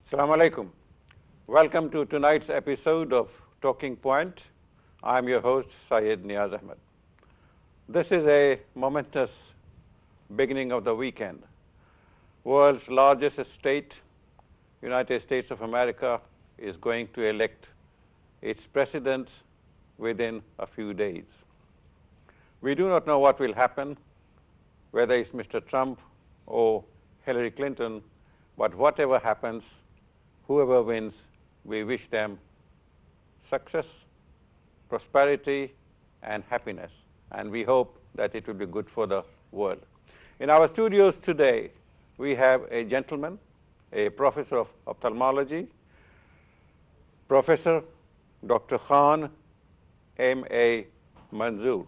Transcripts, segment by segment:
Assalamu alaikum. Welcome to tonight's episode of Talking Point. I'm your host, Syed Neaz Ahmad. This is a momentous beginning of the weekend. World's largest state, United States of America, is going to elect its president within a few days. We do not know what will happen, whether it's Mr. Trump or Hillary Clinton, but whatever happens, whoever wins, we wish them success, prosperity, and happiness. And we hope that it will be good for the world. In our studios today, we have a gentleman, a professor of ophthalmology, Professor Dr. Khan M.A. Manzur.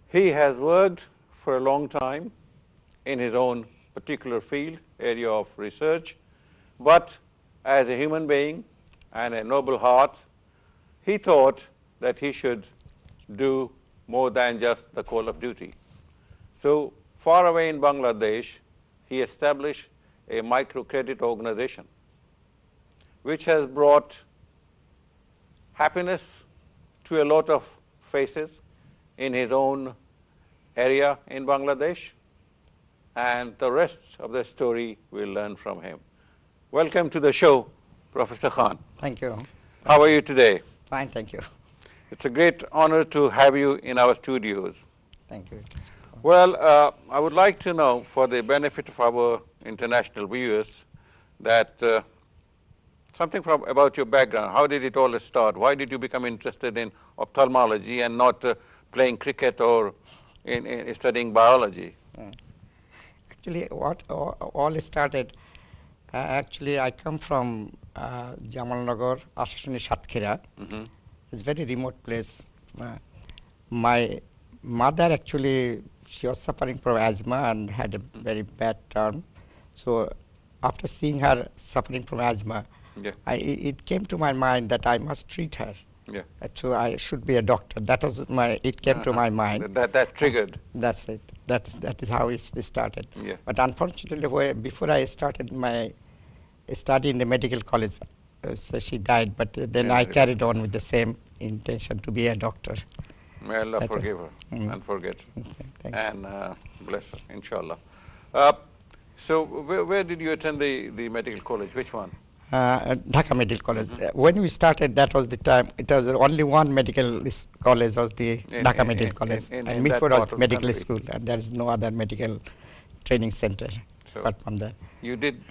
He has worked for a long time in his own particular field, area of research, but as a human being and a noble heart, he thought that he should do more than just the call of duty. So far away in Bangladesh, he established a microcredit organization, which has brought happiness to a lot of faces in his own area in Bangladesh, and the rest of the story we'll learn from him. Welcome to the show, Professor Khan. Thank you. How are you today? Fine, thank you. It's a great honor to have you in our studios. Thank you. Well, I would like to know, for the benefit of our international viewers, that something about your background. How did it all start? Why did you become interested in ophthalmology and not playing cricket or in studying biology? Actually, what all started, actually I come from Jamalnagar, Ashashuni Satkira. It's a very remote place. My mother actually, she was suffering from asthma and had a very bad turn. So after seeing her suffering from asthma, it came to my mind that I must treat her. So I should be a doctor. That was it came to my mind. That triggered. That's it. That is how it started. But unfortunately, before I started my study in the medical college, so she died. But then I carried on with the same intention to be a doctor. May Allah forgive her and forget her, and bless her, inshallah. So where did you attend the medical college? Which one? Dhaka Medical College. When we started, that was the time. It was only one medical college, was the Dhaka Medical College, and Midford was medical school, and there is no other medical training center apart from that. You did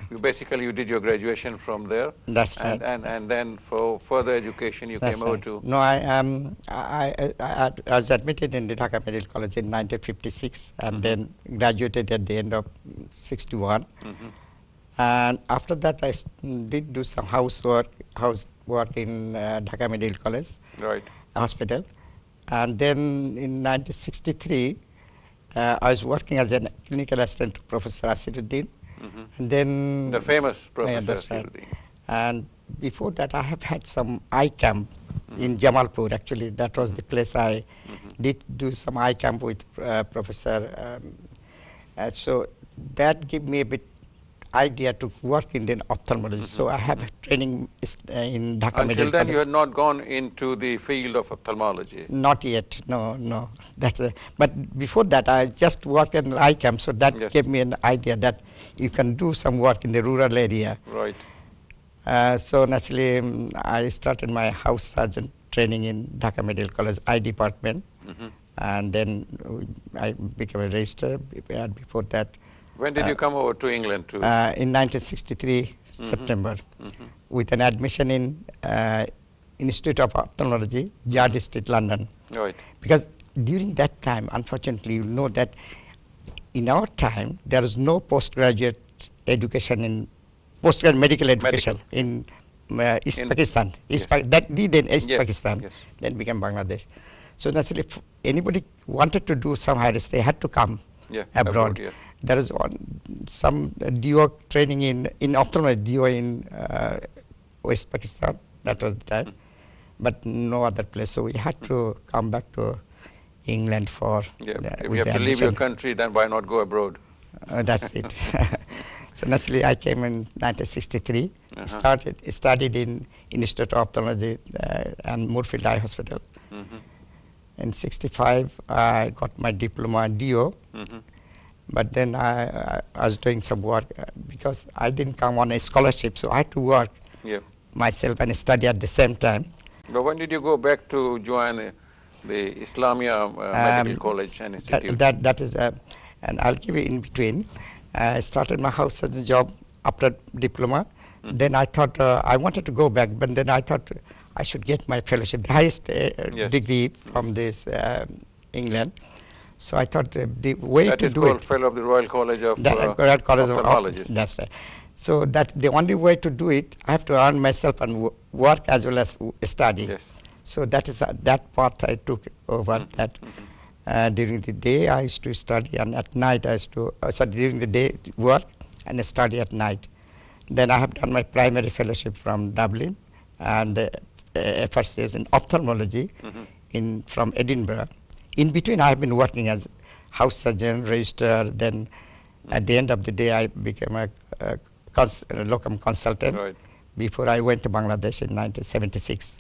your graduation from there. That's right. And then for further education, you came over to. No, I was admitted in the Dhaka Medical College in 1956, and then graduated at the end of '61. And after that, I did do some housework in Dhaka Medical College Hospital. And then in 1963, I was working as a clinical assistant to Professor Asiruddin. And then the famous Professor Asiruddin. Right. And before that, I have had some eye camp in Jamalpur. Actually, that was the place I did do some eye camp with Professor. So that gave me a bit idea to work in the ophthalmology. So I have training in Dhaka Medical College. Until then, you had not gone into the field of ophthalmology? Not yet, no. But before that, I just worked in eye camp, so that gave me an idea that you can do some work in the rural area. Right. So naturally, I started my house surgeon training in Dhaka Medical College eye department, and then I became a registrar. Before that, when did you come over to England? In 1963, September, with an admission in Institute of Ophthalmology, Yard Street, London. Right. Because during that time, unfortunately, you know that in our time, there was no postgraduate education in postgraduate medical education in East Pakistan. That did in East Pakistan, then became Bangladesh. So naturally, if anybody wanted to do some higher study, had to come abroad. There is some DO training in ophthalmology, DO in West Pakistan, that was the time, but no other place. So we had to come back to England for if you have to leave your country, then why not go abroad? That's it. So naturally, I came in 1963. Studied in Institute of Ophthalmology and Moorfield Eye Hospital. In 65, I got my diploma in DO. But then I was doing some work because I didn't come on a scholarship, so I had to work myself and study at the same time. But when did you go back to join the Islamia Medical College and Institute? That is, and I'll give you in between. I started my house surgeon job after diploma. Then I thought I wanted to go back, but then I thought I should get my fellowship, the highest degree from this England. So I thought the way that to is do called it. Fellow of the Royal College of Royal College of Ophthalmologists. That's right. So that the only way to do it, I have to earn myself and work as well as study. Yes. So that is that path I took over. That during the day I used to study, and at night I used to during the day work and study at night. Then I have done my primary fellowship from Dublin, and first is in ophthalmology from Edinburgh. In between, I have been working as house surgeon, registrar. Then, at the end of the day, I became a locum consultant. Right. Before I went to Bangladesh in 1976.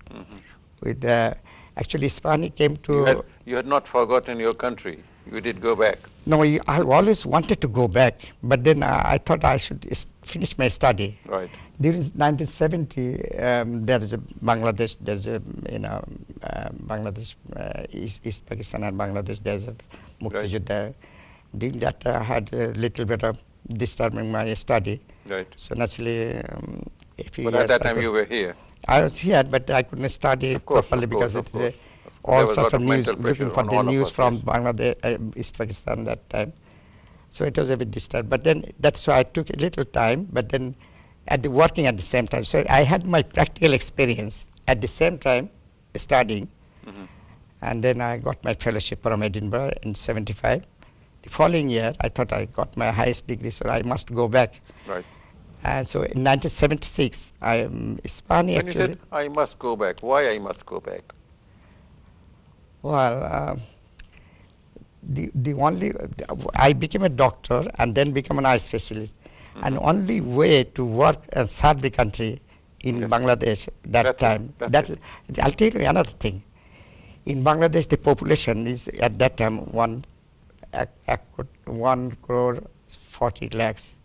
With actually, Spani came to. You had not forgotten your country. You did go back. No, I always wanted to go back, but then I thought I should finish my study. Right. During 1970, there is a Bangladesh. There's a Bangladesh, East Pakistan and Bangladesh. There's a Mukti Yuddha. During that, I had a little bit of disturbing my study. Right. So naturally, but at that time you were here. I was here, but I couldn't study properly because it is all sorts of news, looking for the news from Bangladesh, East Pakistan that time. So it was a bit disturbed. But then that's why I took a little time, but then working at the same time. So I had my practical experience at the same time studying. And then I got my fellowship from Edinburgh in 75. The following year, I thought I got my highest degree, so I must go back. Right. And so in 1976, Spani When you said, I must go back, why I must go back? Well, I became a doctor and then became an eye specialist. And only way to work and serve the country in Bangladesh that time. I'll tell you another thing. In Bangladesh, the population is at that time 1 crore 40 lakhs.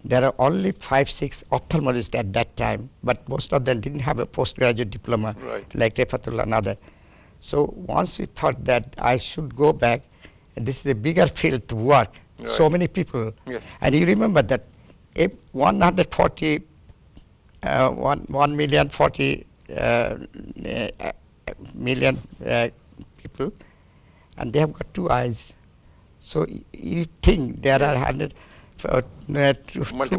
There are only 5-6 ophthalmologists at that time, but most of them didn't have a postgraduate diploma like Refatullah and other. So once we thought that I should go back, this is a bigger field to work. So many people. Yes. And you remember that if 140 million people, and they have got 2 eyes. So you think there are 2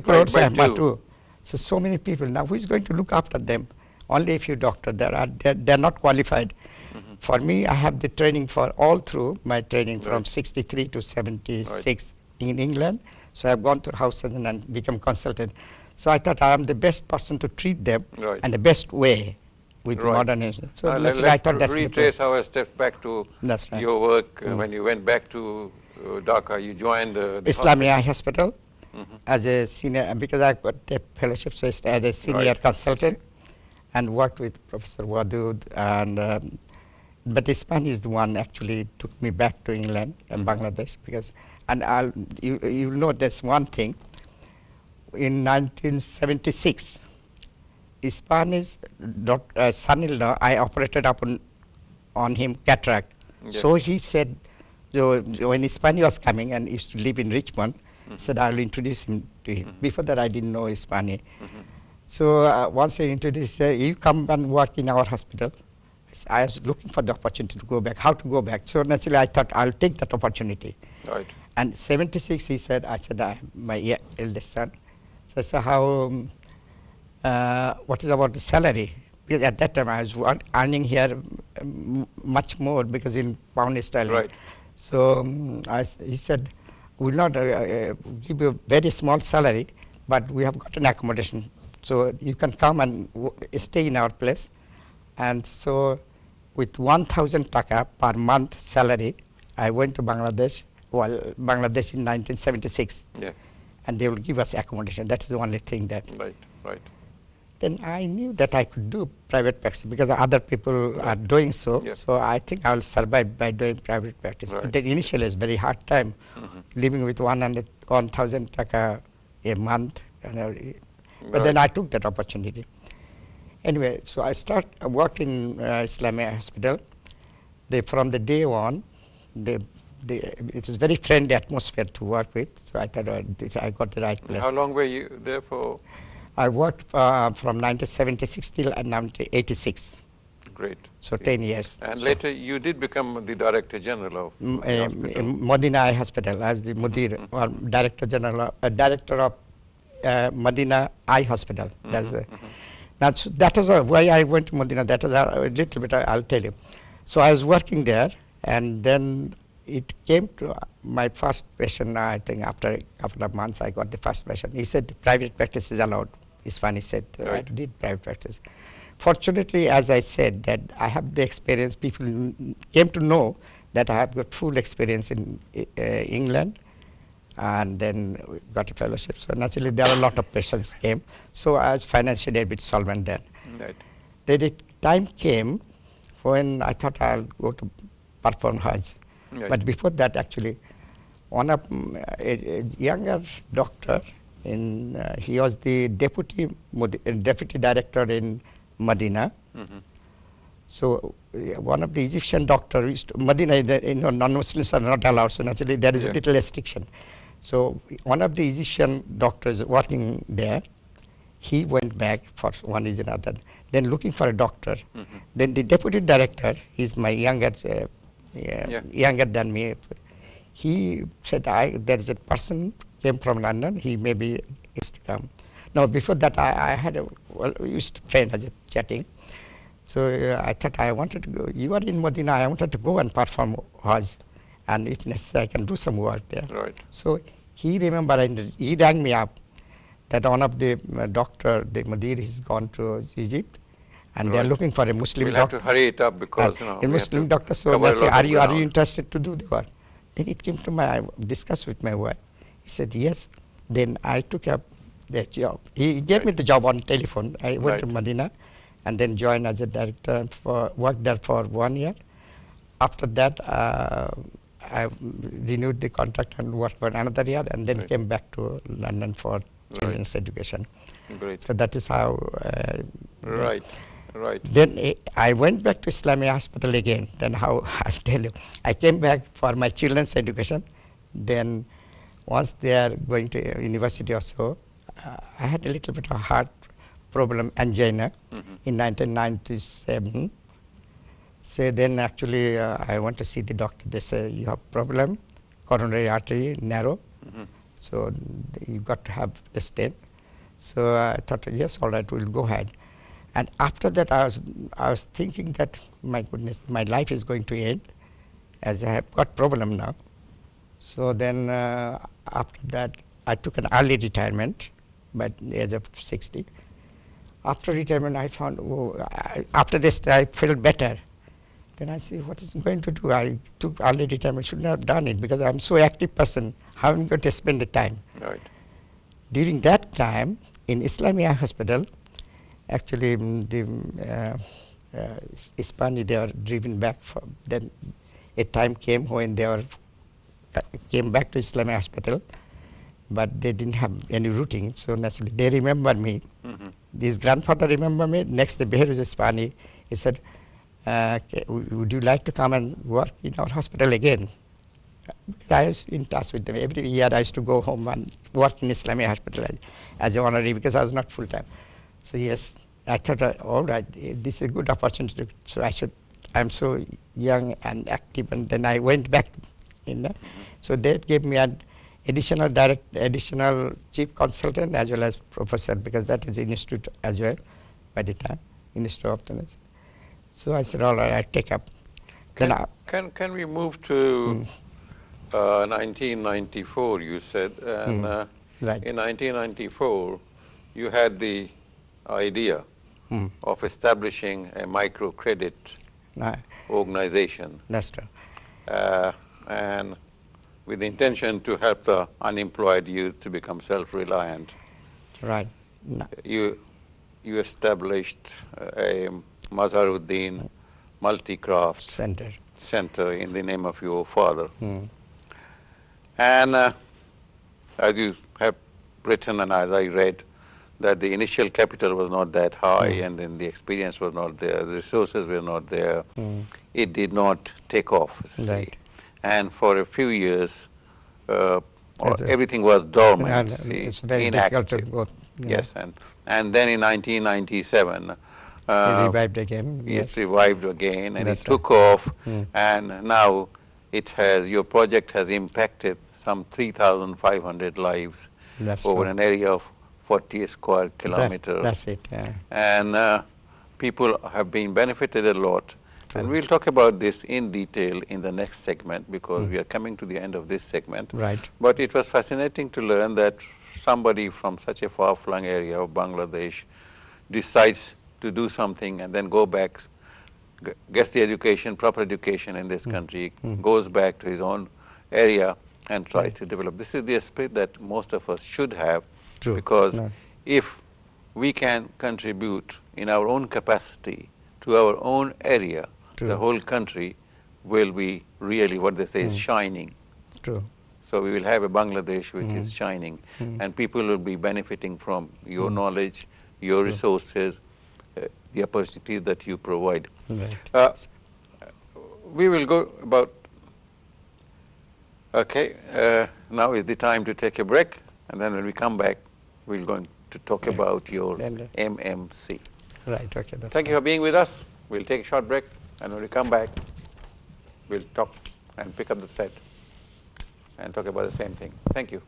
crores and 2. So many people. Now who is going to look after them? Only a few doctors. They're not qualified. For me, I have the training for all through my training from 63 to 76 in England. So I've gone to house surgeon and become consultant. So I thought I am the best person to treat them and the best way with modern medicine. So let's I thought that's retrace our steps back to your work. When you went back to Dhaka, you joined the Islamia Hospital as a senior, because I got a fellowship, so as a senior consultant, and worked with Professor Wadud. And but Ispan is the one actually took me back to England and Bangladesh, because you'll notice one thing. In 1976, Ispani's son-in-law, I operated on him cataract. So he said, when Ispani was coming and used to live in Richmond, he said, I'll introduce him to him. Before that, I didn't know Ispani. So once I introduced, you come and work in our hospital. I was looking for the opportunity to go back, how to go back. So naturally, I thought I'll take that opportunity. Right. And 76, I said, I have my eldest son. So I said, what is about the salary? Because at that time I was earning here much more, because in pound sterling. Right. So he said, we'll not give you a very small salary, but we have got an accommodation. So you can come and stay in our place. And so with 1,000 taka per month salary, I went to Bangladesh, in 1976. Yeah. and they will give us accommodation. That is the only thing that. Right, right. Then I knew that I could do private practice because other people are doing so. Yeah. So I think I will survive by doing private practice. Right. But then initially it's very hard time, living with 1,000 taka a month. But then I took that opportunity. Anyway, so I start work in Islamic hospital. From the day on, it was very friendly atmosphere to work with. So I thought I got the right place. How long were you there for? I worked from 1976 till 1986. Great. So 10 years. And so later you did become the Director General of the hospital. Medina Eye Hospital as the Mudir or Director General, Director of Medina Eye Hospital. That's that was why I went to Medina. That was a little bit. I'll tell you. So I was working there, and then it came to my first patient. I think after a couple of months, I got the first patient. He said private practice is allowed. Isfani said I did private practice. Fortunately, as I said, that I have the experience. People came to know that I have got full experience in England, and then got a fellowship. So naturally, there are a lot of patients came. So I was financially a bit solvent then. Right. Then the time came when I thought I'll go to perform Hajj. Right. But before that, actually, one of a younger doctor, he was the deputy director in Medina. So one of the Egyptian doctor used to, Medina, non-Muslims are not allowed, so naturally there is a little restriction. So one of the Egyptian doctors working there, he went back for one reason or other, then looking for a doctor. Then the deputy director, he's my younger than me. He said, there is a person came from London, he maybe is to come. No, before that I had a used friend as a chatting. So I thought I wanted to go. You are in Medina, I wanted to go and perform Hajj, and if necessary I can do some work there. Right. So he remembered, and he rang me up that one of the doctor, the Mudir, has gone to Egypt, and they are looking for a Muslim doctor. We'll have to hurry it up because a Muslim doctor. So are you interested to do the work? Then it came to I discussed with my wife. He said yes. Then I took up the job. He gave me the job on telephone. I went to Medina, and then joined as a director and worked there for 1 year. After that, I renewed the contract and worked for another year, and then came back to London for children's education. Great. So that is how. Right. Then I went back to Islamic hospital again. Then how I'll tell you. I came back for my children's education. Then once they are going to university or so, I had a little bit of heart problem, angina, in 1997. So then actually I went to see the doctor. They say you have problem, coronary artery narrow, so you got to have a stent. So I thought, yes, all right, we'll go ahead. And after that, I was thinking that, my goodness, my life is going to end, as I have got problem now. So then after that, I took an early retirement by the age of 60. After retirement, I found, after this, I felt better. Then I see, what is going to do? I took early retirement, should not have done it, because I'm so active person. How am I going to spend the time? Right. During that time, in Islamic hospital, actually the Hispanic, they were driven back. Then a time came when they came back to Islamic hospital, but they didn't have any routing, so naturally they remember me. This grandfather remember me. Next, the Beharu Hispani, he said, would you like to come and work in our hospital again? Because I was in touch with them. Every year I used to go home and work in Islamic hospital as an honorary, because I was not full time. So yes, I thought, all right, this is a good opportunity. So I'm so young and active, and then I went back in there. So they gave me an additional chief consultant as well as professor, because that is institute as well by the time, Institute of Ophthalmology. So I said, all right, I take up. Can we move to 1994, you said, and in 1994, you had the idea of establishing a microcredit organization. That's true. And with the intention to help the unemployed youth to become self-reliant. Right. No. You established a Mazaruddin multi-craft center in the name of your father. And as you have written and as I read, that the initial capital was not that high and then the experience was not there, the resources were not there. It did not take off, Right. and for a few years everything was dormant, It's very difficult to inactive. go. Yes, and then in 1997, It revived again. it revived again, and That's it took off, and now it has, your project has impacted some 3,500 lives That's over true. an area of 40 square kilometers. That's it. Yeah. And people have been benefited a lot. True. And we'll talk about this in detail in the next segment because we are coming to the end of this segment. Right. But it was fascinating to learn that somebody from such a far-flung area of Bangladesh decides to do something and then go back, gets the education, proper education in this country, goes back to his own area and tries to develop. This is the spirit that most of us should have. True. Because No. if we can contribute in our own capacity to our own area, True. the whole country will be really, what they say, is shining. True. So we will have a Bangladesh which is shining, and people will be benefiting from your knowledge, your resources, the opportunities that you provide. Right. We will go about, okay, now is the time to take a break, and then when we come back, we're going to talk about your MMC. Right. Okay. That's Thank you for being with us. We'll take a short break, and when we come back, we'll talk and pick up the thread and talk about the same thing. Thank you.